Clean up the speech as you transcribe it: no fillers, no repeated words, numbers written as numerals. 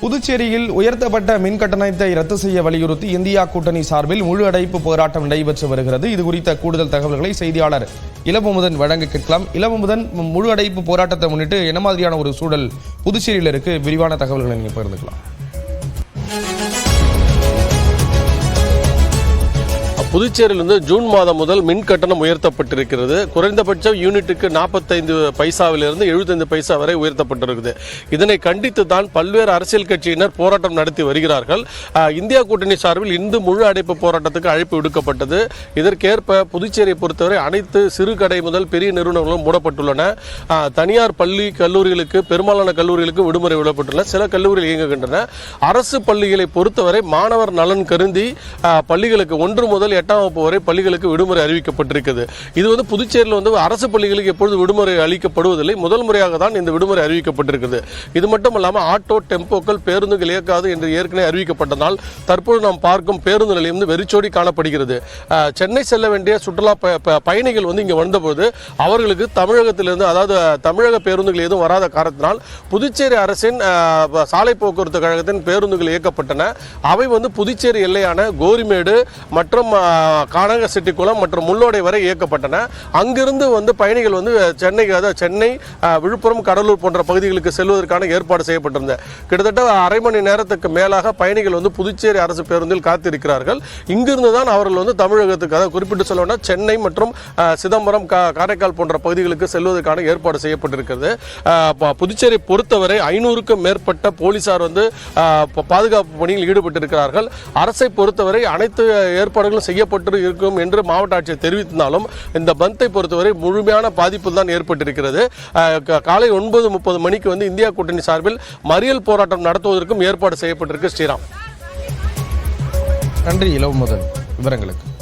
புதுச்சேரியில் உயர்த்தப்பட்ட மின் கட்டணத்தை ரத்து செய்ய வலியுறுத்தி இந்தியா கூட்டணி சார்பில் முழு அடைப்பு போராட்டம் நடைபெற்று வருகிறது. இது குறித்த கூடுதல் தகவல்களை செய்தியாளர் இளமுதன் வழங்க கேட்கலாம். இளமுதன், முழு அடைப்பு போராட்டத்தை முன்னிட்டு என்ன மாதிரியான ஒரு சூழல் புதுச்சேரியில் இருக்கு? விரிவான தகவல்களை நீங்க பகிர்ந்துக்கலாம். புதுச்சேரியிலிருந்து ஜூன் மாதம் முதல் மின் கட்டணம் உயர்த்தப்பட்டிருக்கிறது. குறைந்தபட்சம் யூனிட்டுக்கு 45 பைசாவிலிருந்து 75 பைசா வரை உயர்த்தப்பட்டிருக்குது. இதனை கண்டித்து தான் பல்வேறு அரசியல் கட்சியினர் போராட்டம் நடத்தி வருகிறார்கள். இந்தியா கூட்டணி சார்பில் இந்து முழு அடைப்பு போராட்டத்துக்கு அழைப்பு விடுக்கப்பட்டது. இதற்கேற்ப புதுச்சேரியை பொறுத்தவரை அனைத்து சிறு கடை முதல் பெரிய நிறுவனங்களும் மூடப்பட்டுள்ளன. தனியார் பள்ளி கல்லூரிகளுக்கு, பெரும்பாலான கல்லூரிகளுக்கு விடுமுறை விடப்பட்டுள்ளன. சில கல்லூரிகள் இயங்குகின்றன. அரசு பள்ளிகளை பொறுத்தவரை மாணவர் நலன் கருதி பள்ளிகளுக்கு 1 முதல் 8ஆம் வகுப்பு வரை பள்ளிகளுக்கு விடுமுறை அறிவிக்கப்பட்டிருக்கிறது. இது புதுச்சேரியில் அரசு பள்ளிகளுக்கு எப்பொழுது விடுமுறை அளிக்கப்படுவதில்லை. முதல் முறையாக தான் இந்த விடுமுறை அறிவிக்கப்பட்டிருக்கிறது. இது மட்டும் இல்லாமல் ஆட்டோ, டெம்போக்கள், பேருந்துகள் இயக்காது என்று ஏற்கனவே அறிவிக்கப்பட்டதால் தற்போது நாம் பார்க்கும் பேருந்து நிலையம் வெறிச்சோடி காணப்படுகிறது. சென்னை செல்ல வேண்டிய சுற்றுலா பயணிகள் இங்கே வந்தபோது அவர்களுக்கு தமிழகத்திலிருந்து, அதாவது தமிழக பேருந்துகள் எதுவும் வராத காரணத்தினால் புதுச்சேரி அரசின் சாலை போக்குவரத்து கழகத்தின் பேருந்துகள் இயக்கப்பட்டன. அவை புதுச்சேரி எல்லையான கோரிமேடு மற்றும் கானகசெட்டிக்குளம் மற்றும் முள்ளோடை வரை இயக்கப்பட்டன. அங்கிருந்து பயணிகள் சென்னை, அதாவது சென்னை, விழுப்புரம், கடலூர் போன்ற பகுதிகளுக்கு செல்வதற்கான ஏற்பாடு செய்யப்பட்டிருந்தது. கிட்டத்தட்ட அரை மணி நேரத்துக்கு மேலாக பயணிகள் புதுச்சேரி அரசு பேருந்தில் காத்திருக்கிறார்கள். இங்கிருந்து தான் அவர்கள் தமிழகத்துக்கு, அதாவது குறிப்பிட்டு சொல்ல சென்னை மற்றும் சிதம்பரம், காரைக்கால் போன்ற பகுதிகளுக்கு செல்வதற்கான ஏற்பாடு செய்யப்பட்டிருக்கிறது. புதுச்சேரி பொறுத்தவரை 500க்கும் மேற்பட்ட போலீசார் பாதுகாப்பு பணியில் ஈடுபட்டிருக்கிறார்கள். அரசை பொறுத்தவரை அனைத்து ஏற்பாடுகளும் செய்யப்பட்டு இருக்கும் என்று மாவட்ட ஆட்சியர் தெரிவித்தாலும் இந்த பந்தை பொறுத்தவரை முழுமையான பாதிப்பு தான் ஏற்பட்டிருக்கிறது. காலை 9:30 மணிக்கு இந்தியா கூட்டணி சார்பில் மறியல் போராட்டம் நடத்துவதற்கும் ஏற்பாடு செய்யப்பட்டிருக்கு. ஸ்ரீராம், நன்றி இளமுதன் விவரங்களுக்கு.